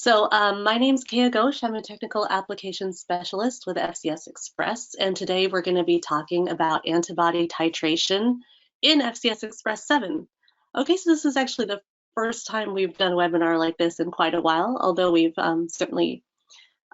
My name's Kaya Ghosh. I'm a technical applications specialist with FCS Express, and today we're going to be talking about antibody titration in FCS Express 7. Okay, so this is actually the first time we've done a webinar like this in quite a while, although we've certainly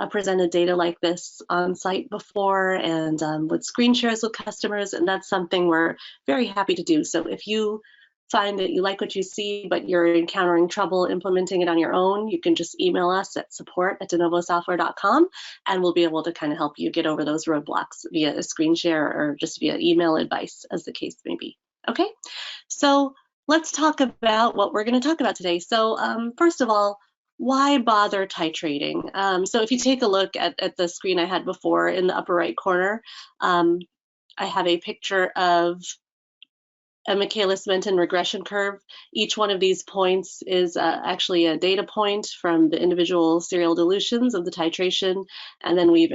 presented data like this on site before and with screen shares with customers, and that's something we're very happy to do. So if you find that you like what you see, but you're encountering trouble implementing it on your own, you can just email us at support@denovosoftware.com, and we'll be able to kind of help you get over those roadblocks via a screen share or just via email advice, as the case may be. Okay, so let's talk about what we're going to talk about today. So first of all, why bother titrating? So if you take a look at the screen I had before in the upper right corner, I have a picture of a Michaelis-Menten regression curve. Each one of these points is actually a data point from the individual serial dilutions of the titration, and then we've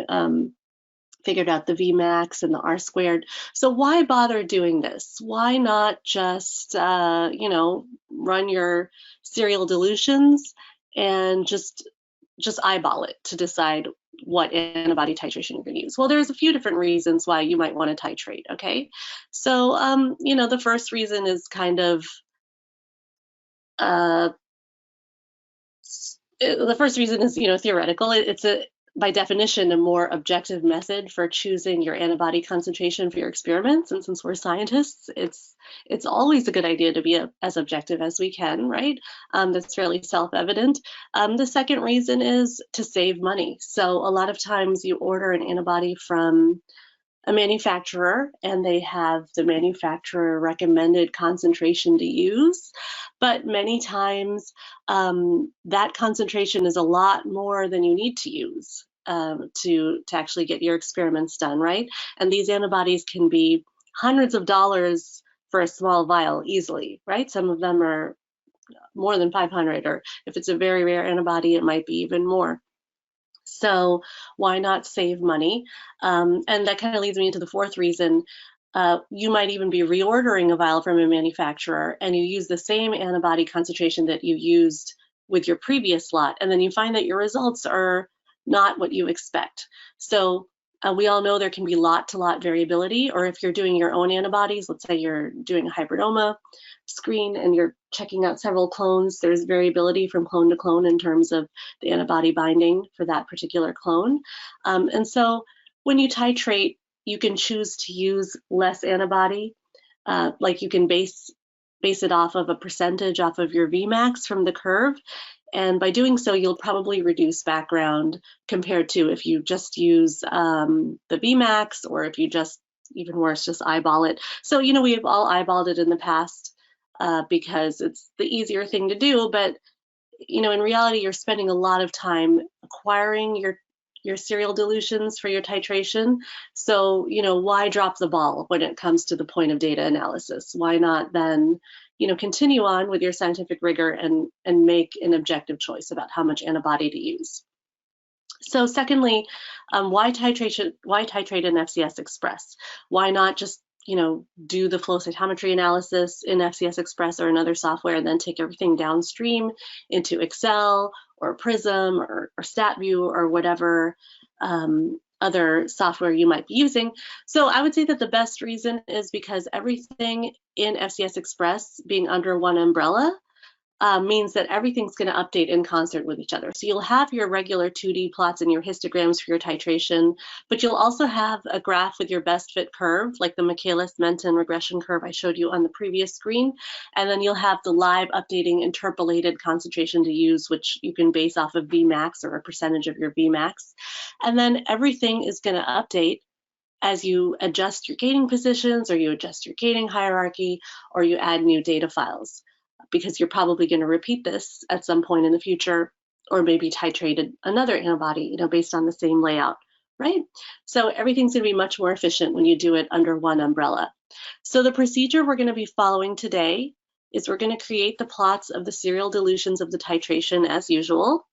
figured out the Vmax and the R squared. So why bother doing this? Why not just run your serial dilutions and just eyeball it to decide what antibody titration you're going to use? Well, there's a few different reasons why you might want to titrate, okay? So, the first reason is kind of, theoretical. It's by definition, a more objective method for choosing your antibody concentration for your experiments. And since we're scientists, it's always a good idea to be as objective as we can, right? That's fairly self-evident. The second reason is to save money. So a lot of times you order an antibody from a manufacturer and they have the manufacturer recommended concentration to use, but many times that concentration is a lot more than you need to use to actually get your experiments done, right? And these antibodies can be hundreds of dollars for a small vial easily, right? Some of them are more than 500, or if it's a very rare antibody, it might be even more. So why not save money? And that kind of leads me into the fourth reason. You might even be reordering a vial from a manufacturer and you use the same antibody concentration that you used with your previous lot, and then you find that your results are not what you expect. So we all know there can be lot-to-lot variability, or if you're doing your own antibodies, let's say you're doing a hybridoma screen and you're checking out several clones, there's variability from clone to clone in terms of the antibody binding for that particular clone. And so when you titrate, you can choose to use less antibody, like you can base it off of a percentage off of your Vmax from the curve. And by doing so, you'll probably reduce background compared to if you just use the Vmax, or if you just, even worse, just eyeball it. So, we've all eyeballed it in the past because it's the easier thing to do. But, in reality, you're spending a lot of time acquiring your serial dilutions for your titration. So, why drop the ball when it comes to the point of data analysis? Why not then continue on with your scientific rigor and make an objective choice about how much antibody to use. So secondly, why titrate in FCS Express? Why not just do the flow cytometry analysis in FCS Express or another software and then take everything downstream into Excel or Prism or StatView or whatever other software you might be using? So I would say that the best reason is because everything in FCS Express being under one umbrella means that everything's going to update in concert with each other. So you'll have your regular 2D plots and your histograms for your titration, but you'll also have a graph with your best fit curve, like the Michaelis-Menten regression curve I showed you on the previous screen. And then you'll have the live updating interpolated concentration to use, which you can base off of Vmax or a percentage of your Vmax. And then everything is going to update as you adjust your gating positions, or you adjust your gating hierarchy, or you add new data files, because you're probably going to repeat this at some point in the future, or maybe titrated another antibody, based on the same layout, right? So everything's going to be much more efficient when you do it under one umbrella. So the procedure we're going to be following today is we're going to create the plots of the serial dilutions of the titration as usual.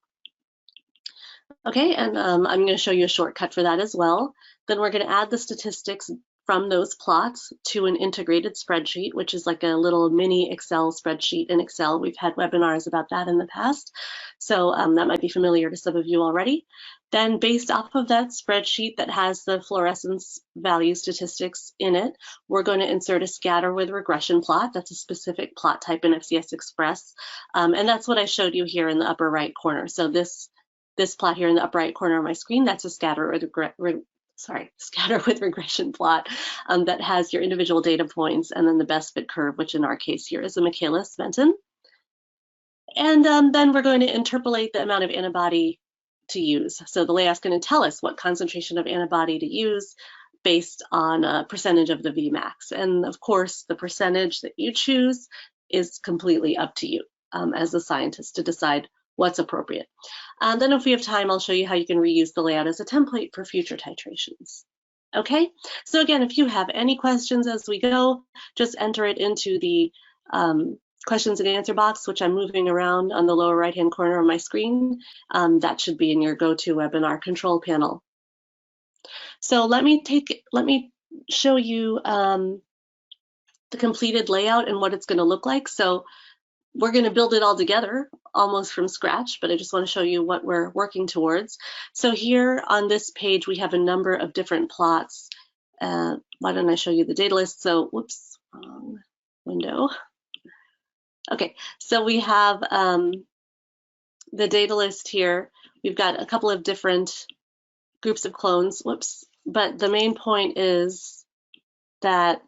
Okay, and I'm going to show you a shortcut for that as well. Then we're going to add the statistics from those plots to an integrated spreadsheet, which is like a little mini Excel spreadsheet in Excel. We've had webinars about that in the past, so that might be familiar to some of you already. Then based off of that spreadsheet that has the fluorescence value statistics in it, we're going to insert a scatter with regression plot. That's a specific plot type in FCS Express, and that's what I showed you here in the upper right corner. So this plot here in the upper right corner of my screen, that's a scatter with regression plot that has your individual data points and then the best fit curve, which in our case here is a Michaelis-Menten. And then we're going to interpolate the amount of antibody to use. So the layout's going to tell us what concentration of antibody to use based on a percentage of the Vmax. And of course, the percentage that you choose is completely up to you as a scientist to decide what's appropriate. Then if we have time, I'll show you how you can reuse the layout as a template for future titrations. Okay, so again, if you have any questions as we go, just enter it into the questions and answer box, which I'm moving around on the lower right-hand corner of my screen. That should be in your GoToWebinar control panel. So let me show you the completed layout and what it's going to look like. So we're going to build it all together almost from scratch, but I just want to show you what we're working towards. So here on this page, we have a number of different plots. Why don't I show you the data list? So, whoops, wrong window. Okay, so we have the data list here. We've got a couple of different groups of clones, whoops, but the main point is that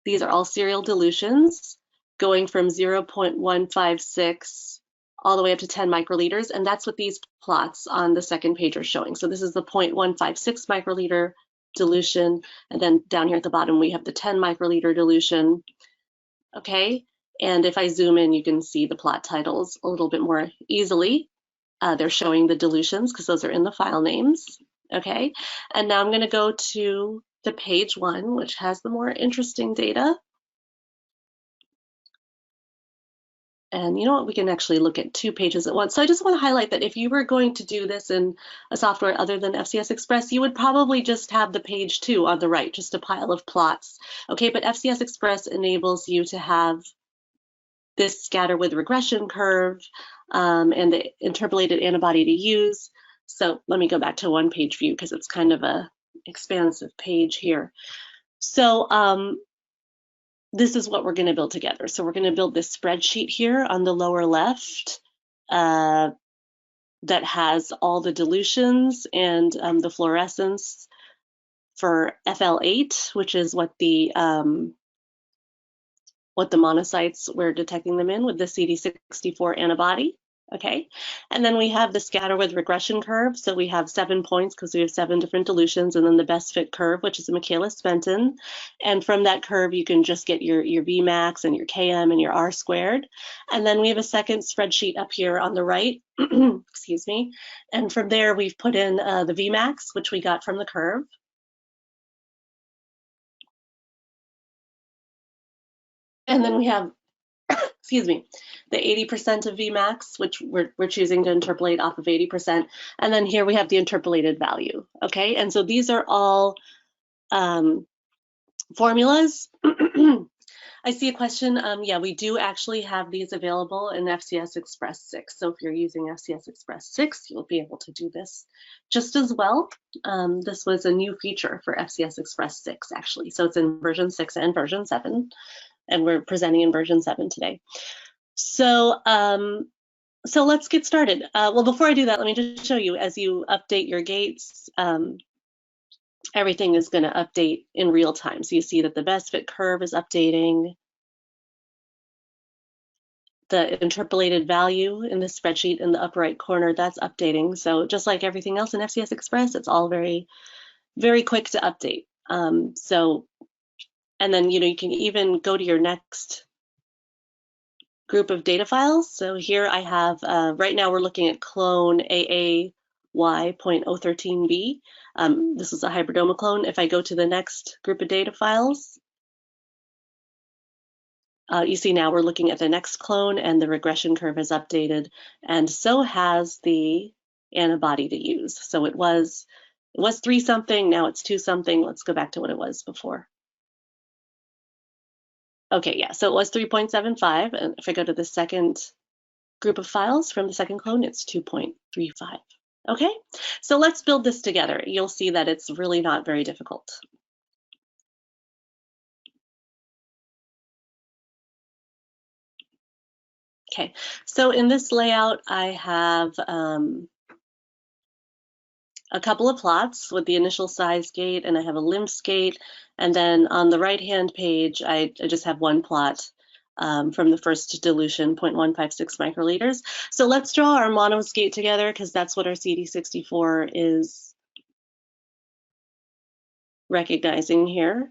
these are all serial dilutions going from 0.156 all the way up to 10 microliters, and that's what these plots on the second page are showing. So this is the 0.156 microliter dilution, and then down here at the bottom we have the 10 microliter dilution. Okay, and if I zoom in, you can see the plot titles a little bit more easily. They're showing the dilutions because those are in the file names. Okay, and now I'm going to go to the page 1, which has the more interesting data. And you know what, we can actually look at 2 pages at once. So I just want to highlight that if you were going to do this in a software other than FCS Express, you would probably just have the page 2 on the right, just a pile of plots. Okay, but FCS Express enables you to have this scatter with regression curve and the interpolated antibody to use. So let me go back to 1-page view because it's kind of a expansive page here. So this is what we're going to build together. So we're going to build this spreadsheet here on the lower left that has all the dilutions and the fluorescence for FL8, which is what the monocytes we're detecting them in with the CD64 antibody. Okay, and then we have the scatter with regression curve. So we have 7 points because we have 7 different dilutions, and then the best fit curve, which is a Michaelis-Menten. And from that curve, you can just get your Vmax and your Km and your R squared. And then we have a second spreadsheet up here on the right, excuse me. And from there, we've put in the Vmax, which we got from the curve. And then we have, excuse me, the 80% of Vmax, which we're choosing to interpolate off of 80%. And then here we have the interpolated value, okay? And so these are all formulas. I see a question. Yeah, we do actually have these available in FCS Express 6. So if you're using FCS Express 6, you'll be able to do this just as well. This was a new feature for FCS Express 6, actually. So it's in version 6 and version 7. And we're presenting in version 7 today. So, so let's get started. Well, before I do that, let me just show you, as you update your gates, everything is going to update in real time. So you see that the best fit curve is updating. The interpolated value in the spreadsheet in the upper right corner, that's updating. So just like everything else in FCS Express, it's all very, very quick to update. And then, you know, you can even go to your next group of data files. So here I have, right now we're looking at clone AAY.013B. This is a hybridoma clone. If I go to the next group of data files, you see now we're looking at the next clone and the regression curve is updated, and so has the antibody to use. So it was 3 something, now it's 2 something. Let's go back to what it was before. Okay, yeah, so it was 3.75, and if I go to the second group of files from the second clone, it's 2.35. Okay, so let's build this together. You'll see that it's really not very difficult. Okay, so in this layout, I have a couple of plots with the initial size gate, and I have a limps gate, and then on the right-hand page, I just have one plot from the first dilution, 0.156 microliters. So let's draw our monos gate together, because that's what our CD64 is recognizing here.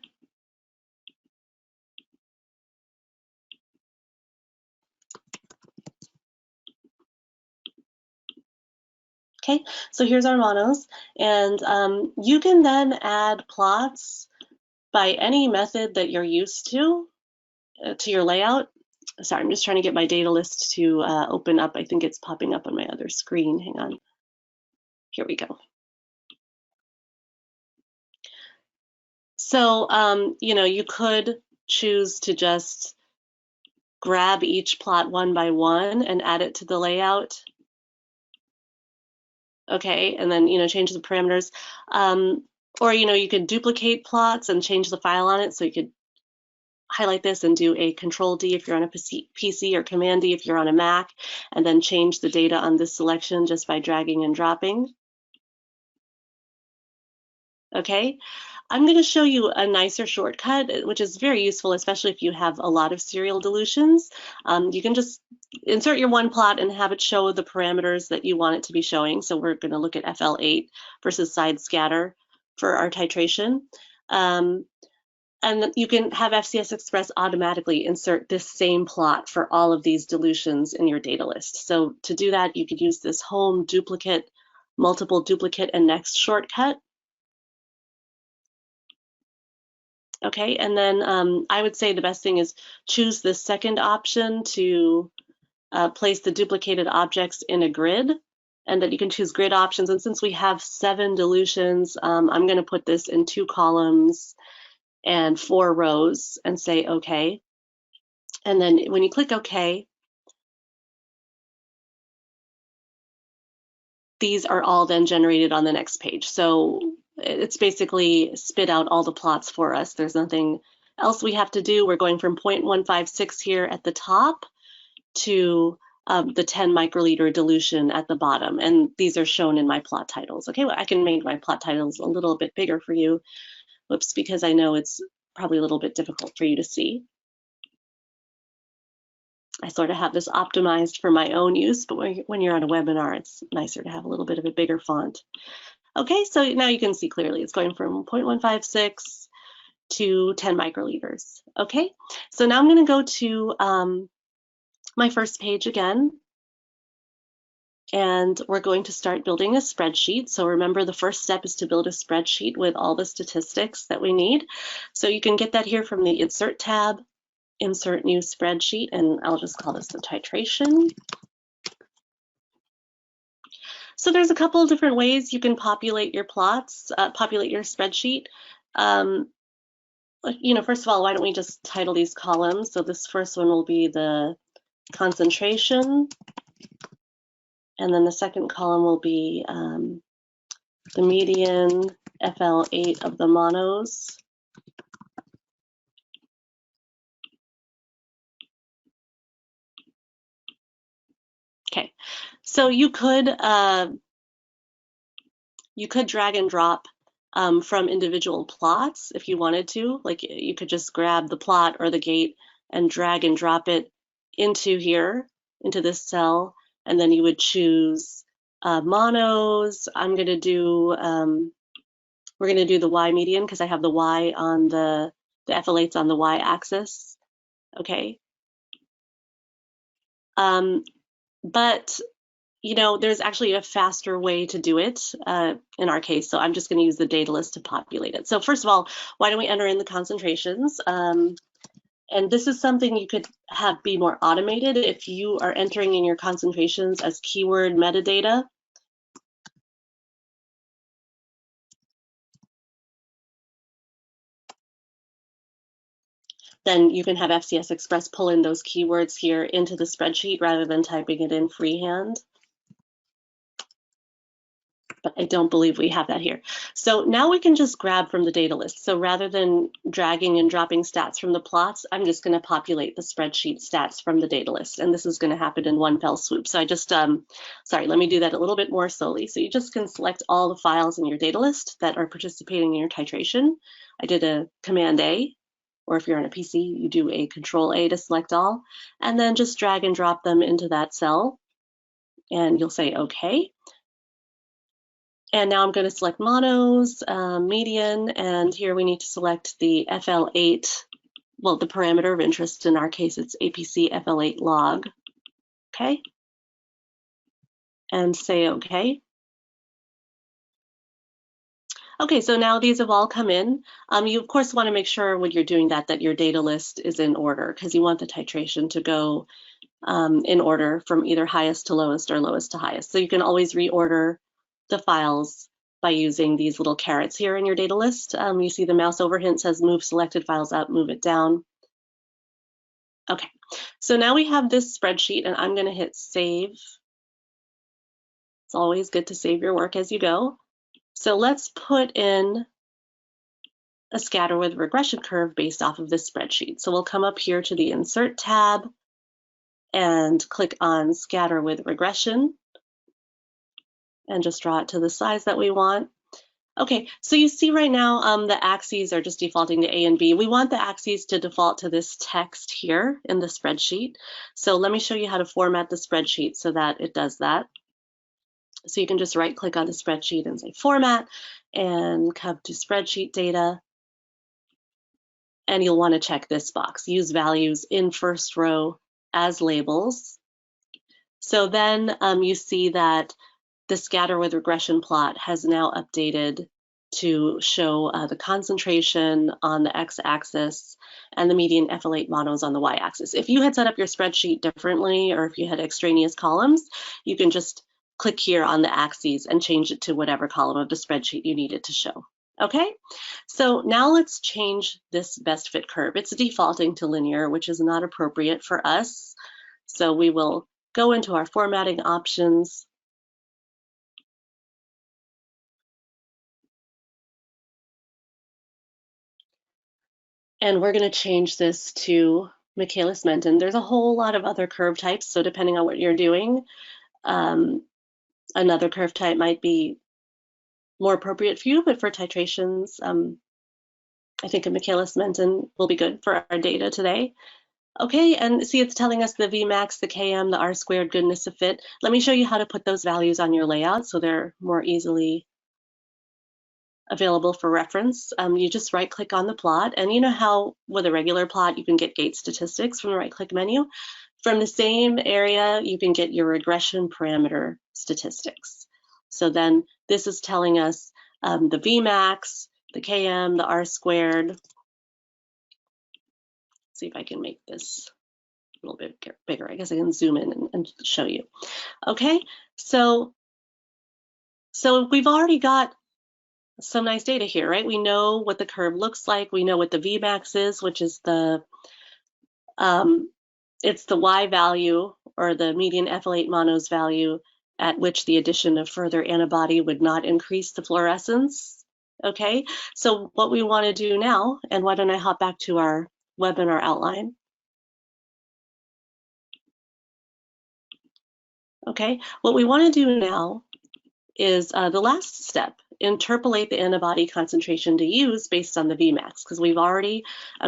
Okay, so here's our monos, and you can then add plots by any method that you're used to your layout. Sorry, I'm just trying to get my data list to open up. I think it's popping up on my other screen. Hang on. Here we go. So, you could choose to just grab each plot one by one and add it to the layout. Okay, and then, change the parameters. Or, you could duplicate plots and change the file on it. So you could highlight this and do a Control D if you're on a PC or Command D if you're on a Mac, and then change the data on this selection just by dragging and dropping. Okay, I'm going to show you a nicer shortcut, which is very useful, especially if you have a lot of serial dilutions. You can just insert your one plot and have it show the parameters that you want it to be showing. So we're going to look at FL8 versus side scatter for our titration. And you can have FCS Express automatically insert this same plot for all of these dilutions in your data list. So to do that, you could use this home, duplicate, multiple duplicate, and next shortcut. Okay, and then I would say the best thing is choose the second option to place the duplicated objects in a grid, and then you can choose grid options. And since we have 7 dilutions, I'm going to put this in 2 columns and 4 rows and say OK. And then when you click OK, these are all then generated on the next page. So it's basically spit out all the plots for us. There's nothing else we have to do. We're going from 0.156 here at the top to the 10 microliter dilution at the bottom. And these are shown in my plot titles. Okay, well, I can make my plot titles a little bit bigger for you. Whoops, because I know it's probably a little bit difficult for you to see. I sort of have this optimized for my own use, but when you're on a webinar, it's nicer to have a little bit of a bigger font. Okay, so now you can see clearly it's going from 0.156 to 10 microliters. Okay, so now I'm going to go to my first page again, and we're going to start building a spreadsheet. So remember, the first step is to build a spreadsheet with all the statistics that we need. So you can get that here from the Insert tab, Insert New Spreadsheet, and I'll just call this the titration. So there's a couple of different ways you can populate your plots, populate your spreadsheet. First of all, why don't we just title these columns? So this first one will be the concentration, and then the second column will be the median FL8 of the monos. Okay, so you could drag and drop from individual plots if you wanted to. Like you could just grab the plot or the gate and drag and drop it into here, into this cell, and then you would choose monos. I'm going to do, we're going to do the Y median because I have the Y on the FL8's on the Y axis. Okay. But there's actually a faster way to do it in our case. So I'm just going to use the data list to populate it. So first of all, why don't we enter in the concentrations? And this is something you could have be more automated if you are entering in your concentrations as keyword metadata. then you can have FCS Express pull in those keywords here into the spreadsheet rather than typing it in freehand. But I don't believe we have that here. So now we can just grab from the data list. So rather than dragging and dropping stats from the plots, I'm just going to populate the spreadsheet stats from the data list. And this is going to happen in one fell swoop. So I just, sorry, let me do that a little bit more slowly. So you just can select all the files in your data list that are participating in your titration. I did a Command A, or if you're on a PC, you do a Control A to select all, and then just drag and drop them into that cell. And you'll say, okay. And now I'm going to select monos, median, and here we need to select the FL8, well, the parameter of interest. In our case, it's APC FL8 log, okay? And say okay. Okay, so now these have all come in. You, of course, want to make sure when you're doing that your data list is in order, because you want the titration to go in order from either highest to lowest or lowest to highest. So you can always reorder the files by using these little carrots here in your data list. You see the mouse over hint says move selected files up, move it down. Okay, so now we have this spreadsheet and I'm going to hit save. It's always good to save your work as you go. So let's put in a scatter with regression curve based off of this spreadsheet. So we'll come up here to the Insert tab and click on Scatter with Regression and just draw it to the size that we want. Okay, so you see right now the axes are just defaulting to A and B. We want the axes to default to this text here in the spreadsheet. So let me show you how to format the spreadsheet so that it does that. So you can just right click on the spreadsheet and say Format and come to Spreadsheet Data. And you'll want to check this box, Use Values in First Row as Labels. So then you see that the scatter with regression plot has now updated to show the concentration on the x-axis and the median FL8 monos on the y-axis. If you had set up your spreadsheet differently, or if you had extraneous columns, you can just click here on the axes and change it to whatever column of the spreadsheet you need it to show. Okay, so now let's change this best fit curve. It's defaulting to linear, which is not appropriate for us. So we will go into our formatting options. And we're going to change this to Michaelis-Menten. There's a whole lot of other curve types, so depending on what you're doing, another curve type might be more appropriate for you, but for titrations, I think a Michaelis-Menten will be good for our data today. Okay, and see it's telling us the Vmax, the Km, the R-squared goodness of fit. Let me show you how to put those values on your layout so they're more easily available for reference. You just right click on the plot, and you know how with a regular plot you can get gate statistics from the right click menu. From the same area you can get your regression parameter statistics. So then this is telling us the Vmax, the Km, the R-squared. Let's see if I can make this a little bit bigger. I guess I can zoom in and show you. Okay, so we've already got some nice data here, right? We know what the curve looks like. We know what the Vmax is, which is the it's the Y value, or the median FL8 monos value, at which the addition of further antibody would not increase the fluorescence. Okay, so what we want to do now, and why don't I hop back to our webinar outline? Okay, what we want to do now is the last step, interpolate the antibody concentration to use based on the Vmax, because we've already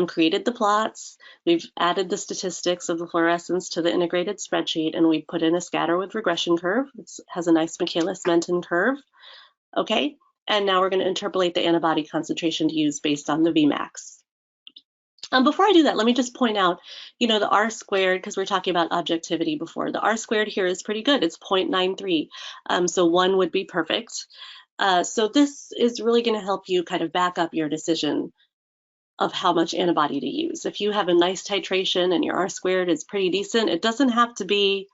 created the plots, we've added the statistics of the fluorescence to the integrated spreadsheet, and we put in a scatter with regression curve. It has a nice Michaelis-Menten curve. Okay, and now we're going to interpolate the antibody concentration to use based on the Vmax. Before I do that, let me just point out, you know, the R-squared, because we're talking about objectivity before, the R-squared here is pretty good. It's 0.93, so 1 would be perfect. So this is really going to help you kind of back up your decision of how much antibody to use. If you have a nice titration and your R-squared is pretty decent, it doesn't have to be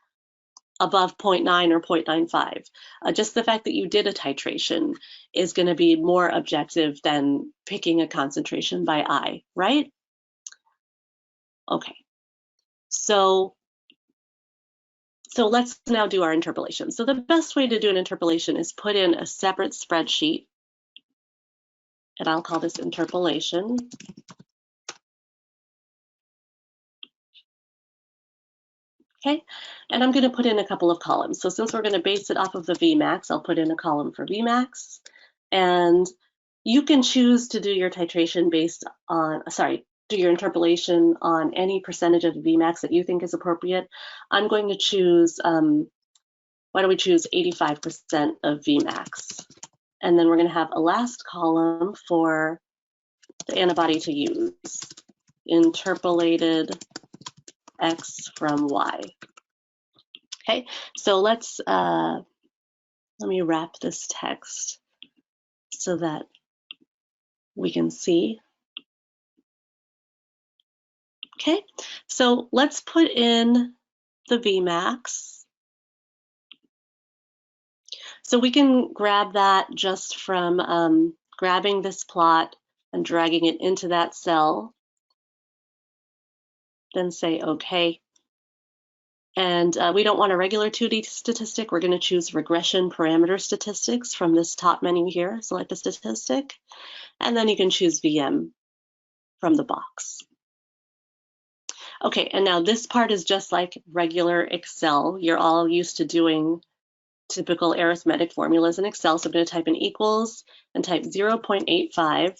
above 0.9 or 0.95. Just the fact that you did a titration is going to be more objective than picking a concentration by eye, right? Okay, so let's now do our interpolation. So the best way to do an interpolation is put in a separate spreadsheet, and I'll call this interpolation. Okay, and I'm going to put in a couple of columns. So since we're going to base it off of the Vmax, I'll put in a column for Vmax. And you can choose to do your titration based on, do your interpolation on any percentage of the Vmax that you think is appropriate. I'm going to choose, why don't we choose 85% of Vmax? And then we're going to have a last column for the antibody to use, interpolated X from Y. Okay, so let me wrap this text so that we can see. Okay, so let's put in the Vmax. So we can grab that just from grabbing this plot and dragging it into that cell, then say OK. And we don't want a regular 2D statistic. We're going to choose regression parameter statistics from this top menu here. Select a statistic, and then you can choose VM from the box. Okay, and now this part is just like regular Excel. You're all used to doing typical arithmetic formulas in Excel. So I'm going to type in equals and type 0.85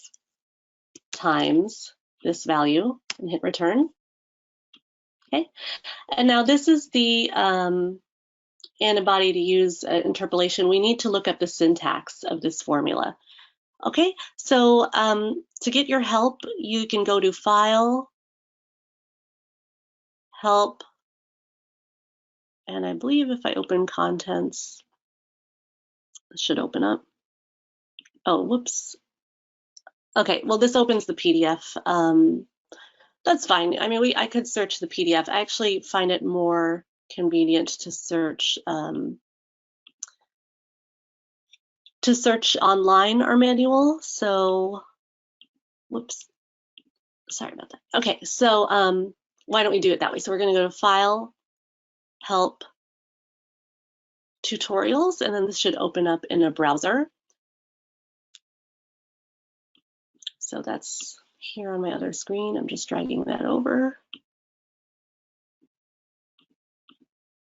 times this value and hit return. Okay, and now this is the antibody to use interpolation. We need to look up the syntax of this formula. Okay, so to get your help, you can go to File, Help, and I believe if I open Contents, it should open up. Oh, whoops. Okay, well, this opens the PDF. That's fine. I mean, I could search the PDF. I actually find it more convenient to search online our manual. So, whoops, sorry about that. Okay, so why don't we do it that way? So we're going to go to File, Help, Tutorials, and then this should open up in a browser. So that's here on my other screen. I'm just dragging that over.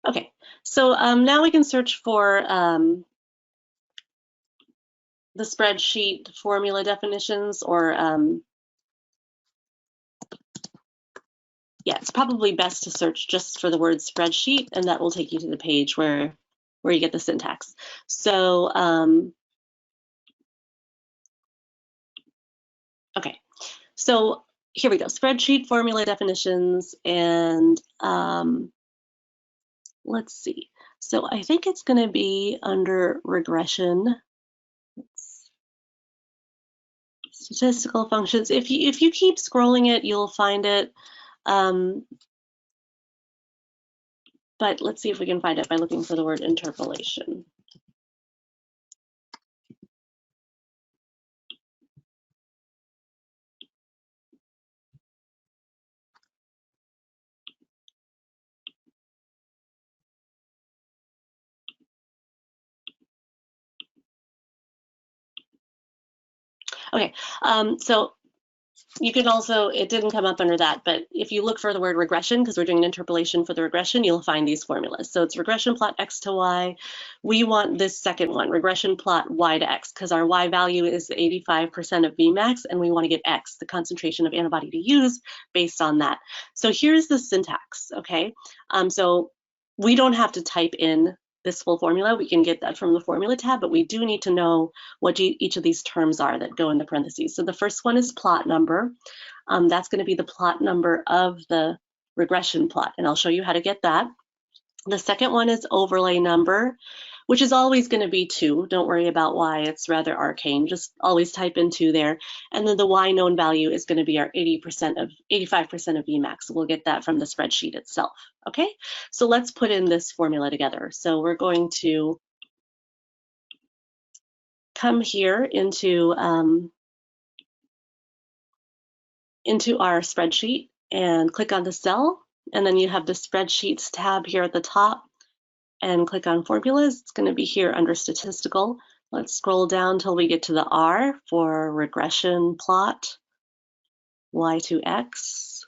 Okay, so now we can search for the spreadsheet formula definitions, or yeah, it's probably best to search just for the word spreadsheet, and that will take you to the page where you get the syntax. So okay, so here we go, spreadsheet formula definitions, and let's see. So I think it's going to be under regression. Statistical functions. If you keep scrolling it, you'll find it. But let's see if we can find it by looking for the word interpolation. Okay, so you can also, it didn't come up under that, but if you look for the word regression, because we're doing an interpolation for the regression, you'll find these formulas. So it's regression plot X to Y. We want this second one, regression plot Y to X, because our Y value is 85% of Vmax, and we want to get X, the concentration of antibody to use, based on that. So here's the syntax, okay? So we don't have to type in this full formula. We can get that from the formula tab, but we do need to know what each of these terms are that go in the parentheses. So the first one is plot number. That's going to be the plot number of the regression plot, and I'll show you how to get that. The second one is overlay number, which is always going to be 2. Don't worry about why, it's rather arcane. Just always type in 2 there. And then the Y known value is going to be our 85% of Vmax. We'll get that from the spreadsheet itself. Okay, so let's put in this formula together. So we're going to come here into our spreadsheet, and click on the cell, and then you have the Spreadsheets tab here at the top, and click on Formulas. It's going to be here under Statistical. Let's scroll down until we get to the R for regression plot y to x.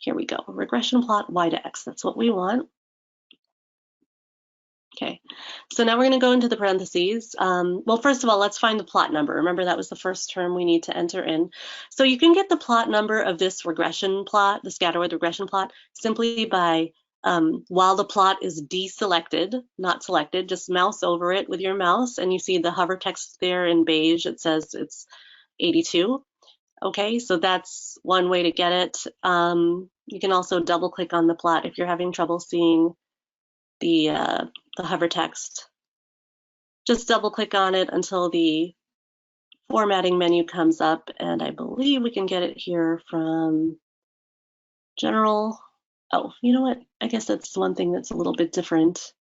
Here we go, regression plot y to x, that's what we want. Okay, so now we're going to go into the parentheses. Well, first of all, let's find the plot number. Remember, that was the first term we need to enter in. So you can get the plot number of this regression plot, the scatter-width regression plot, simply by, while the plot is deselected, not selected, just mouse over it with your mouse, and you see the hover text there in beige. It says it's 82. Okay, so that's one way to get it. You can also double click on the plot if you're having trouble seeing the hover text. Just double click on it until the formatting menu comes up, and I believe we can get it here from General. Oh, you know what? I guess that's one thing that's a little bit different.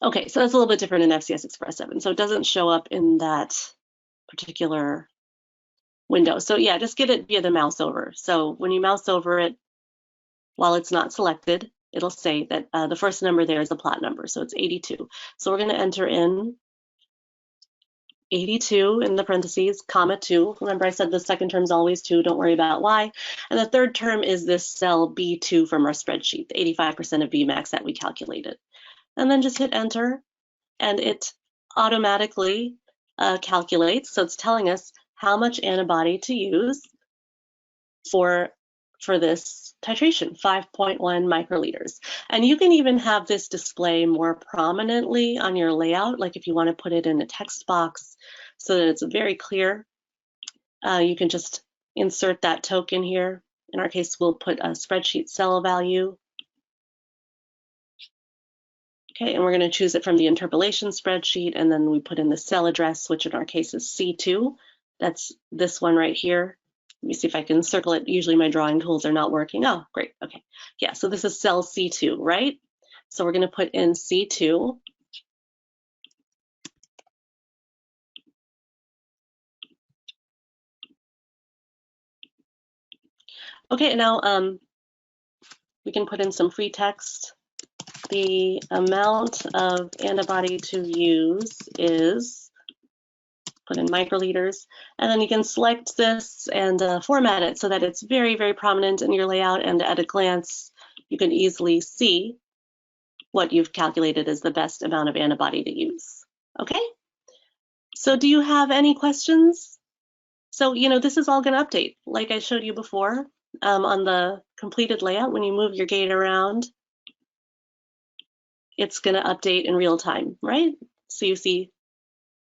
Okay, so that's a little bit different in FCS Express 7, so it doesn't show up in that particular window. So yeah, just get it via the mouse over. So when you mouse over it, while it's not selected, it'll say that the first number there is the plot number, so it's 82. So we're going to enter in 82 in the parentheses, comma 2. Remember I said the second term is always 2, don't worry about why. And the third term is this cell B2 from our spreadsheet, the 85% of Vmax that we calculated. And then just hit enter, and it automatically calculates. So it's telling us how much antibody to use for this titration, 5.1 microliters. And you can even have this display more prominently on your layout, like if you want to put it in a text box so that it's very clear. You can just insert that token here. In our case, we'll put a spreadsheet cell value. Okay, and we're going to choose it from the interpolation spreadsheet, and then we put in the cell address, which in our case is C2. That's this one right here. Let me see if I can circle it. Usually my drawing tools are not working. Oh, great. Okay. Yeah, so this is cell C2, right? So we're going to put in C2. Okay, now we can put in some free text. The amount of antibody to use is, put in microliters, and then you can select this and format it so that it's very, very prominent in your layout, and at a glance you can easily see what you've calculated as the best amount of antibody to use. Okay, so do you have any questions? So, you know, this is all going to update like I showed you before on the completed layout. When you move your gate around, it's going to update in real time, right? So you see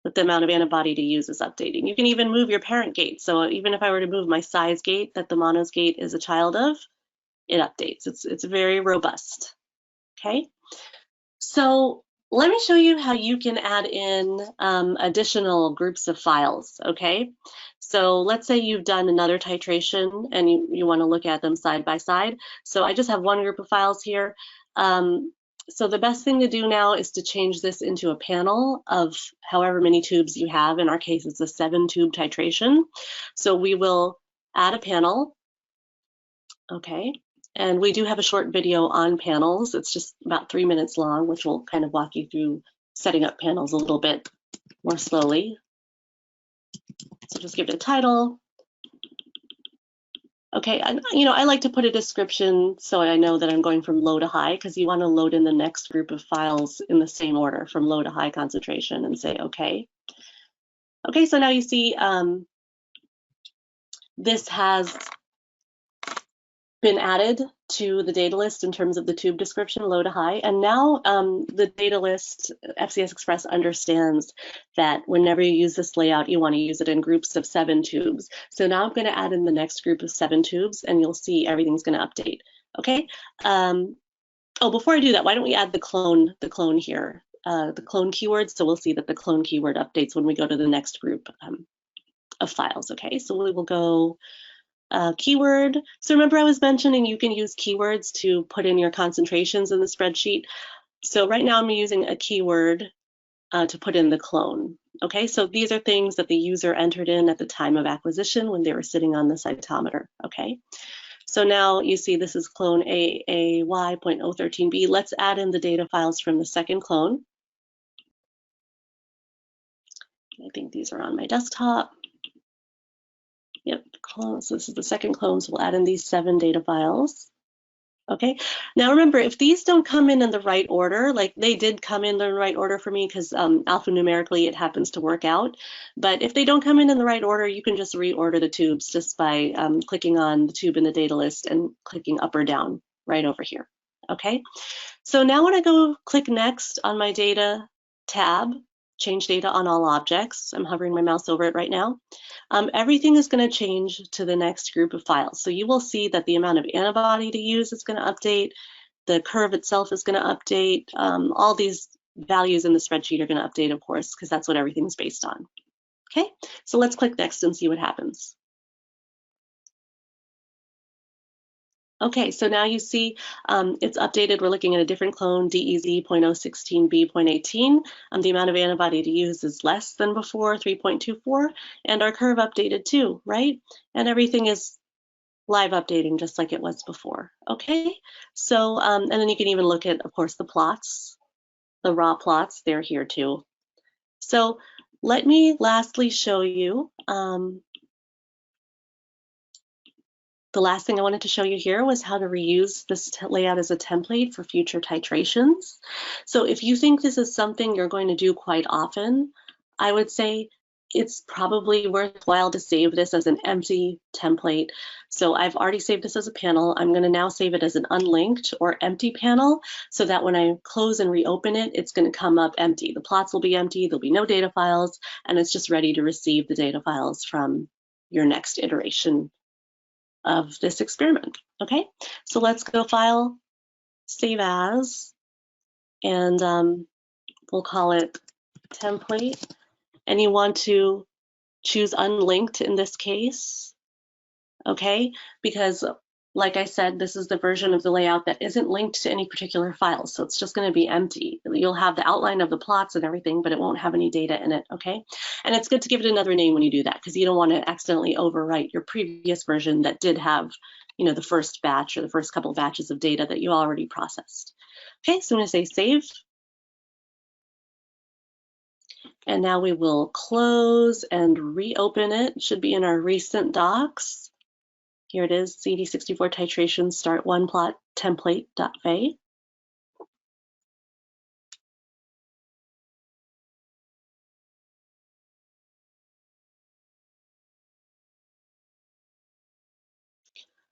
that the amount of antibody to use is updating. You can even move your parent gate. So even if I were to move my size gate that the monos gate is a child of, it updates. It's very robust. Okay, so let me show you how you can add in additional groups of files. Okay, so let's say you've done another titration and you want to look at them side by side. So I just have one group of files here. So the best thing to do now is to change this into a panel of however many tubes you have. In our case, it's a 7-tube titration. So we will add a panel. Okay, and we do have a short video on panels. It's just about 3 minutes long, which will kind of walk you through setting up panels a little bit more slowly. So just give it a title. Okay, and you know, I like to put a description so I know that I'm going from low to high, because you want to load in the next group of files in the same order from low to high concentration and say okay. Okay, so now you see this has been added to the data list in terms of the tube description, low to high. And now the data list, FCS Express understands that whenever you use this layout, you want to use it in groups of 7 tubes. So now I'm going to add in the next group of 7 tubes, and you'll see everything's going to update. Okay. Oh, before I do that, why don't we add the clone here, the clone keyword. So we'll see that the clone keyword updates when we go to the next group of files. Okay, so we will go keyword. So remember I was mentioning you can use keywords to put in your concentrations in the spreadsheet. So right now I'm using a keyword to put in the clone. Okay, so these are things that the user entered in at the time of acquisition when they were sitting on the cytometer. Okay, so now you see this is clone AAY.013b. Let's add in the data files from the second clone. I think these are on my desktop. Yep, clones. This is the second clone, so we'll add in these 7 data files. Okay, now remember, if these don't come in the right order, like they did come in the right order for me because alphanumerically it happens to work out, but if they don't come in the right order, you can just reorder the tubes just by clicking on the tube in the data list and clicking up or down right over here. Okay, so now when I go click next on my data tab, change data on all objects, I'm hovering my mouse over it right now, everything is going to change to the next group of files. So you will see that the amount of antibody to use is going to update, the curve itself is going to update, all these values in the spreadsheet are going to update, of course, because that's what everything's based on. Okay, so let's click next and see what happens. Okay, so now you see it's updated. We're looking at a different clone, DEZ.016b.18. The amount of antibody to use is less than before, 3.24, and our curve updated too, right? And everything is live updating just like it was before. Okay, so and then you can even look at, of course, the plots, the raw plots, they're here too. So let me lastly show you the last thing I wanted to show you here was how to reuse this layout as a template for future titrations. So if you think this is something you're going to do quite often, I would say it's probably worthwhile to save this as an empty template. So I've already saved this as a panel. I'm going to now save it as an unlinked or empty panel so that when I close and reopen it, it's going to come up empty. The plots will be empty, there'll be no data files, and it's just ready to receive the data files from your next iteration of this experiment. Okay, so let's go File, Save As, and we'll call it Template. And you want to choose Unlinked in this case, okay? Because like I said, this is the version of the layout that isn't linked to any particular file, so it's just going to be empty. You'll have the outline of the plots and everything, but it won't have any data in it, okay? And it's good to give it another name when you do that, because you don't want to accidentally overwrite your previous version that did have, you know, the first batch or the first couple of batches of data that you already processed. Okay, so I'm going to say Save. And now we will close and reopen it. It should be in our recent docs. Here it is, CD64 titration start one plot template.va.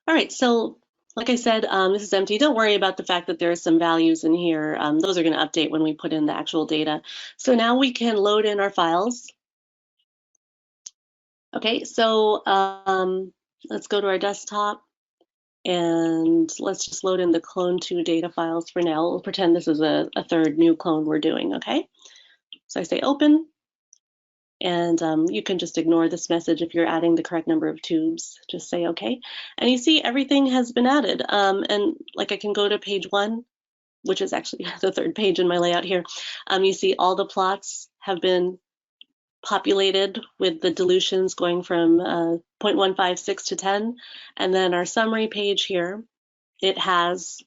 All right, so like I said, this is empty. Don't worry about the fact that there are some values in here. Those are going to update when we put in the actual data. So now we can load in our files. Okay, so let's go to our desktop and let's just load in the clone2 data files for now. We'll pretend this is a third new clone we're doing, okay? So I say open. And you can just ignore this message if you're adding the correct number of tubes. Just say OK. And you see everything has been added. And like I can go to page 1, which is actually the third page in my layout here. You see all the plots have been populated with the dilutions going from 0.156 to 10. And then our summary page here, it has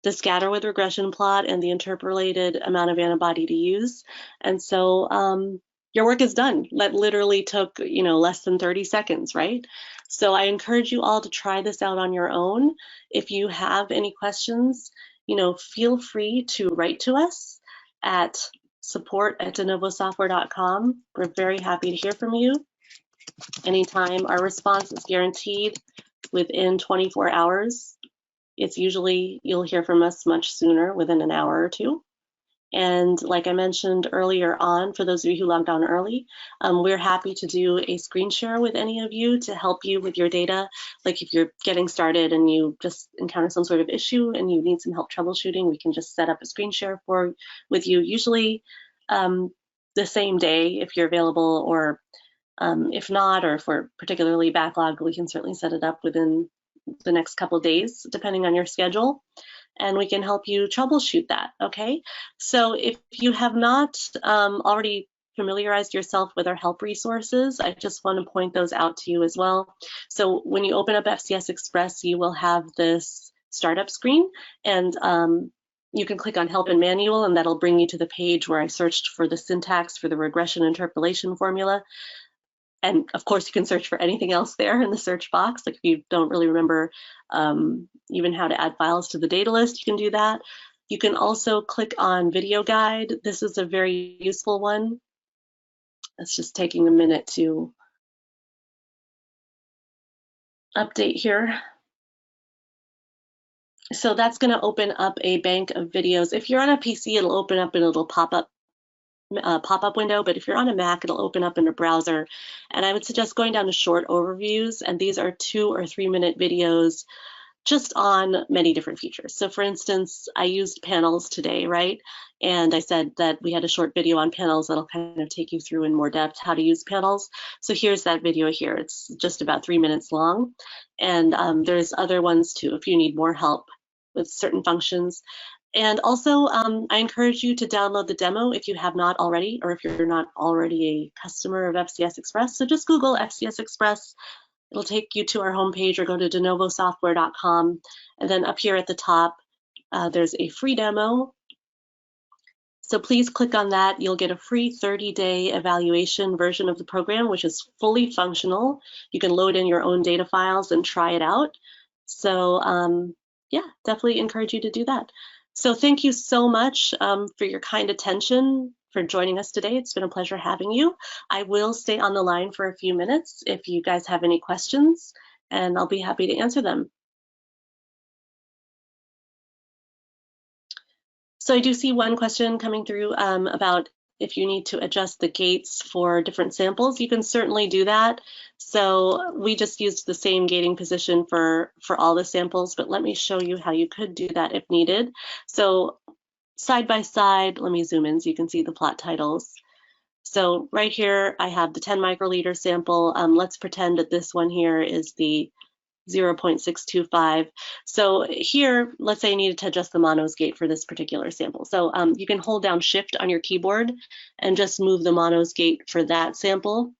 the scatter with regression plot and the interpolated amount of antibody to use. And so your work is done. That literally took, you know, less than 30 seconds, right? So I encourage you all to try this out on your own. If you have any questions, you know, feel free to write to us at support@denovosoftware.com. We're very happy to hear from you anytime. Our response is guaranteed within 24 hours. It's usually, you'll hear from us much sooner, within an hour or two. And like I mentioned earlier on, for those of you who logged on early, we're happy to do a screen share with any of you to help you with your data. Like if you're getting started and you just encounter some sort of issue and you need some help troubleshooting, we can just set up a screen share with you, usually the same day if you're available, or if not, or if we're particularly backlogged, we can certainly set it up within the next couple of days, depending on your schedule. and we can help you troubleshoot that, okay? So if you have not already familiarized yourself with our help resources, I just want to point those out to you as well. So when you open up FCS Express, you will have this startup screen, and you can click on Help and Manual, and that'll bring you to the page where I searched for the syntax for the regression interpolation formula. And of course, you can search for anything else there in the search box. Like if you don't really remember even how to add files to the data list, you can do that. You can also click on Video Guide. This is a very useful one. It's just taking a minute to update here. So that's going to open up a bank of videos. If you're on a PC, it'll open up in a little pop-up window, but if you're on a Mac, it'll open up in a browser. And I would suggest going down to short overviews, and these are 2 or 3 minute videos just on many different features. So for instance, I used panels today, right? And I said that we had a short video on panels that'll kind of take you through in more depth how to use panels. So here's that video here. It's just about 3 minutes long. And there's other ones too, if you need more help with certain functions. And also, I encourage you to download the demo if you have not already, or if you're not already a customer of FCS Express. So just Google FCS Express. It'll take you to our homepage, or go to denovosoftware.com. And then up here at the top, there's a free demo. So please click on that. You'll get a free 30-day evaluation version of the program, which is fully functional. You can load in your own data files and try it out. So yeah, definitely encourage you to do that. So thank you so much for your kind attention, for joining us today. It's been a pleasure having you. I will stay on the line for a few minutes if you guys have any questions, and I'll be happy to answer them. So I do see one question coming through about if you need to adjust the gates for different samples. You can certainly do that. So we just used the same gating position for all the samples, but let me show you how you could do that if needed. So side by side, let me zoom in so you can see the plot titles. So right here, I have the 10 microliter sample. Let's pretend that this one here is the 0.625. So here, let's say I needed to adjust the monos gate for this particular sample. So you can hold down Shift on your keyboard and just move the monos gate for that sample.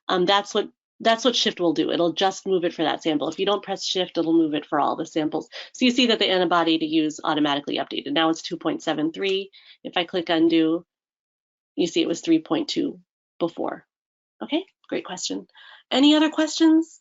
That's what Shift will do. It'll just move it for that sample. If you don't press Shift, it'll move it for all the samples. So you see that the antibody to use automatically updated. Now it's 2.73. If I click undo, you see it was 3.2 before. Okay, great question. Any other questions?